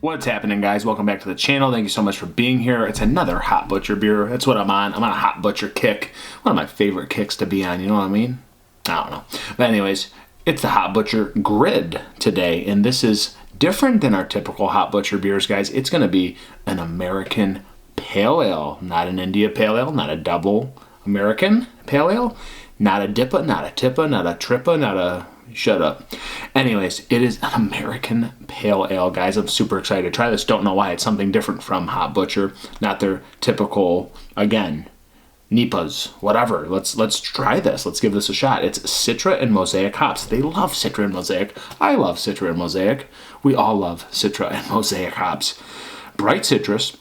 What's happening, guys? Welcome back to the channel. Thank you so much for being here. It's another Hot Butcher beer. That's what I'm on. I'm on a Hot Butcher kick. One of my favorite kicks to be on, you know what I mean? I don't know. But anyways, it's the Hot Butcher Grid today, and this is different than our typical Hot Butcher beers, guys. It's going to be an American Pale Ale, not an India Pale Ale, not a double American Pale Ale, not a Dippa, not a Tippa, not a Trippa, not a... Shut up. Anyways, it is an American Pale Ale, guys. I'm super excited to try this. Don't know why. It's something different from Hot Butcher. Not their typical, again, Nipas, whatever. Let's try this. Let's give this a shot. It's Citra and Mosaic hops. They love Citra and Mosaic. I love Citra and Mosaic. We all love Citra and Mosaic hops. Bright citrus,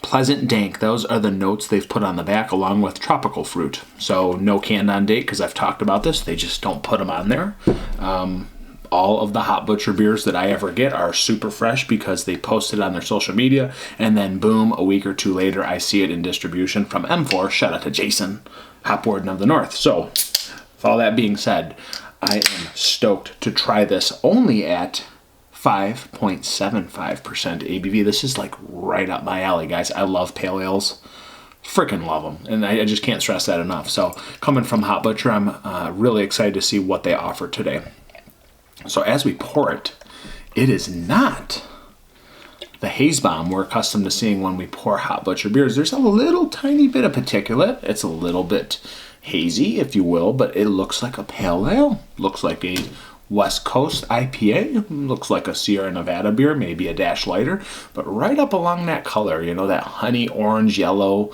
pleasant dank. Those are the notes they've put on the back, along with tropical fruit. So no canned on date, because I've talked about this. They just don't put them on there. All of the Hot Butcher beers that I ever get are super fresh because they post it on their social media, and then boom, a week or two later, I see it in distribution from M4. Shout out to Jason, Hop Warden of the North. So with all that being said, I am stoked to try this only at 5.75% ABV. This is like right up my alley, guys. I love pale ales. Freaking love them. And I just can't stress that enough. So coming from Hot Butcher, I'm really excited to see what they offer today. So as we pour it, it is not the haze bomb we're accustomed to seeing when we pour Hot Butcher beers. There's a little tiny bit of particulate. It's a little bit hazy, if you will, but it looks like a pale ale. Looks like a West Coast IPA. Looks like a Sierra Nevada beer, maybe a dash lighter, but right up along that color, you know, that honey orange yellow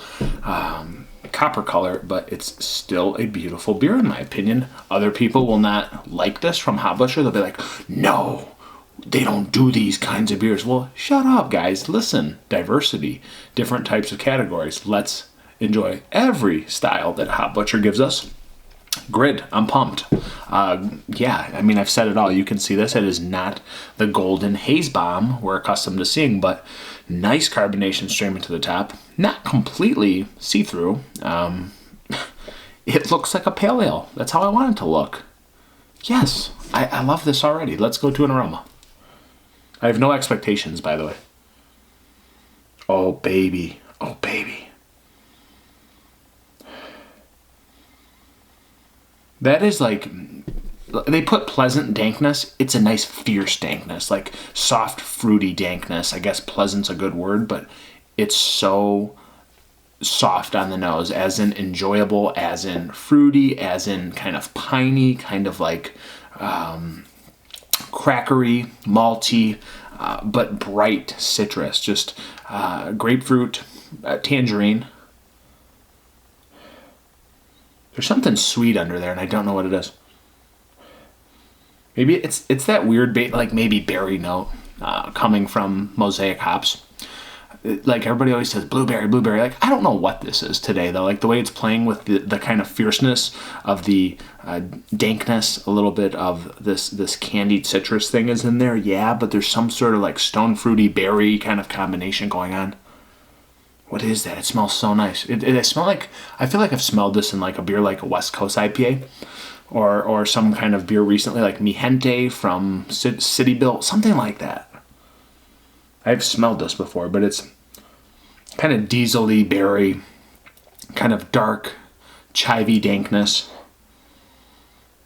copper color, but it's still a beautiful beer in my opinion. Other people will not like this from Hot Butcher. They'll be like, no, they don't do these kinds of beers. Well, shut up, guys. Listen, diversity, different types of categories. Let's enjoy every style that Hot Butcher gives us. Grid, I'm pumped. Yeah, I mean, I've said it all. You can see this. It is not the golden haze bomb we're accustomed to seeing, but nice carbonation streaming to the top. Not completely see-through. It looks like a pale ale. That's how I want it to look. Yes, I love this already. Let's go to an aroma. I have no expectations, by the way. Oh, baby. Oh, baby. That is like, they put pleasant dankness. It's a nice fierce dankness, like soft fruity dankness. I guess pleasant's a good word, but it's so soft on the nose, as in enjoyable, as in fruity, as in kind of piney, kind of like crackery, malty, but bright citrus, just grapefruit, tangerine. There's something sweet under there, and I don't know what it is. Maybe it's that weird, like maybe berry note coming from Mosaic hops. Like everybody always says, blueberry, blueberry. Like, I don't know what this is today, though. Like the way it's playing with the kind of fierceness of the dankness, a little bit of this candied citrus thing is in there. Yeah, but there's some sort of like stone fruity berry kind of combination going on. What is that? It smells so nice. I smell like, I feel like I've smelled this in like a beer like a West Coast IPA or some kind of beer recently, like Mi Gente from City Built, something like that. I've smelled this before, but it's kind of diesel-y berry, kind of dark, chivy dankness.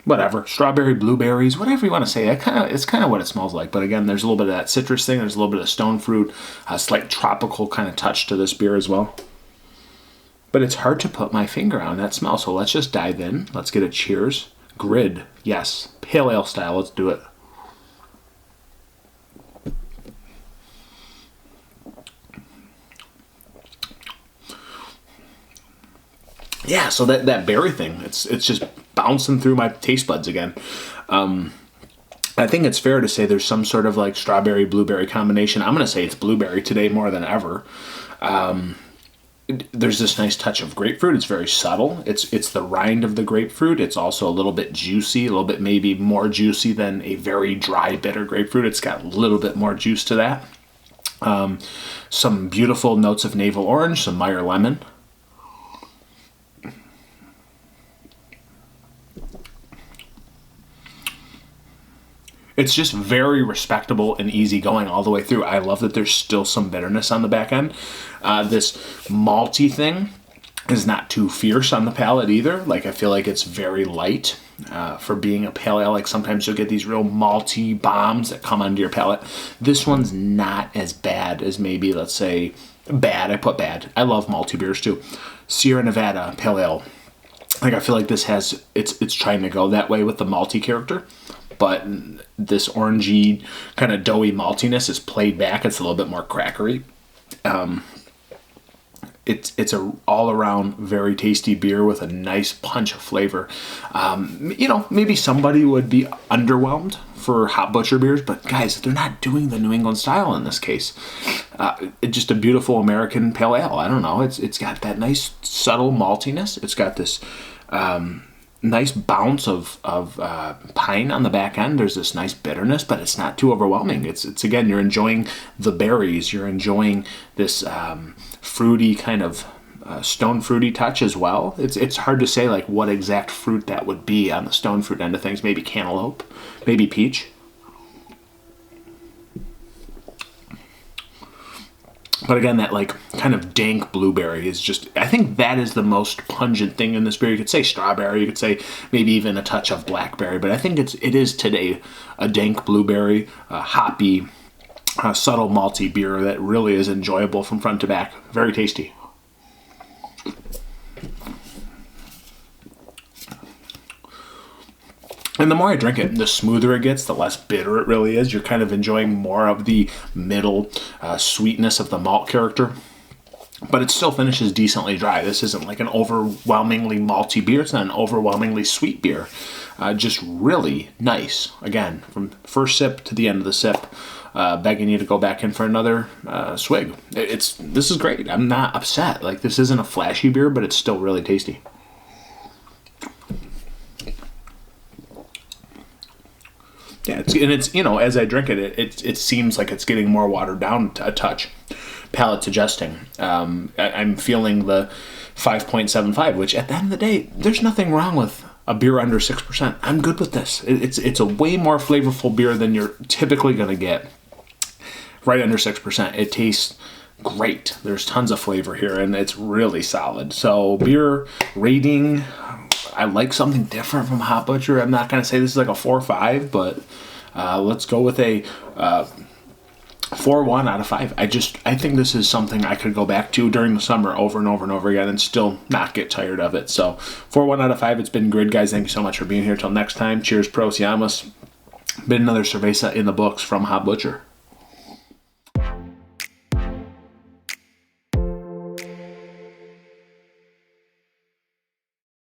Whatever, strawberry, blueberries, whatever you want to say. It's kind of what it smells like. But again, there's a little bit of that citrus thing. There's a little bit of stone fruit, a slight tropical kind of touch to this beer as well. But it's hard to put my finger on that smell. So let's just dive in. Let's get a cheers. Grid, yes, pale ale style. Let's do it. Yeah, so that berry thing, it's just bouncing through my taste buds again. I think it's fair to say there's some sort of like strawberry blueberry combination. I'm going to say it's blueberry today more than ever. There's this nice touch of grapefruit. It's very subtle. It's the rind of the grapefruit. It's also a little bit juicy, a little bit maybe more juicy than a very dry, bitter grapefruit. It's got a little bit more juice to that. Some beautiful notes of navel orange, some Meyer lemon. It's just very respectable and easy going all the way through. I love that there's still some bitterness on the back end. This malty thing is not too fierce on the palate either. Like, I feel like it's very light for being a pale ale. Like, sometimes you'll get these real malty bombs that come onto your palate. This one's not as bad as maybe, let's say, bad. I put bad. I love malty beers too. Sierra Nevada Pale Ale. Like, I feel like this has, it's trying to go that way with the malty character. But this orangey, kind of doughy maltiness is played back. It's a little bit more crackery. It's a all-around very tasty beer with a nice punch of flavor. Maybe somebody would be underwhelmed for Hop Butcher beers, but guys, they're not doing the New England style in this case. It's just a beautiful American pale ale. I don't know. It's got that nice subtle maltiness. It's got this nice bounce of pine on the back end. There's this nice bitterness, but it's not too overwhelming. It's again, you're enjoying the berries. You're enjoying this fruity kind of stone fruity touch as well. It's hard to say like what exact fruit that would be on the stone fruit end of things. Maybe cantaloupe, maybe peach. But again, that like kind of dank blueberry is just, I think that is the most pungent thing in this beer. You could say strawberry, you could say maybe even a touch of blackberry, but I think it is today a dank blueberry, hoppy, subtle malty beer that really is enjoyable from front to back. Very tasty. And the more I drink it, the smoother it gets, the less bitter it really is. You're kind of enjoying more of the middle sweetness of the malt character. But it still finishes decently dry. This isn't like an overwhelmingly malty beer. It's not an overwhelmingly sweet beer. Just really nice. Again, from first sip to the end of the sip, begging you to go back in for another swig. This is great. I'm not upset. Like, this isn't a flashy beer, but it's still really tasty. Yeah, it's as I drink it, it seems like it's getting more watered down a touch, palate suggesting. I'm feeling the 5.75, which at the end of the day, there's nothing wrong with a beer under 6%. I'm good with this. It's a way more flavorful beer than you're typically going to get. Right under 6%. It tastes great. There's tons of flavor here, and it's really solid. So beer rating, I like something different from Hop Butcher. I'm not going to say this is like a 4 or 5, but let's go with a 4.1 out of 5. I think this is something I could go back to during the summer over and over and over again and still not get tired of it. So 4.1 out of 5. It's been good, guys. Thank you so much for being here. Till next time. Cheers, pros, yamas. Been another cerveza in the books from Hop Butcher.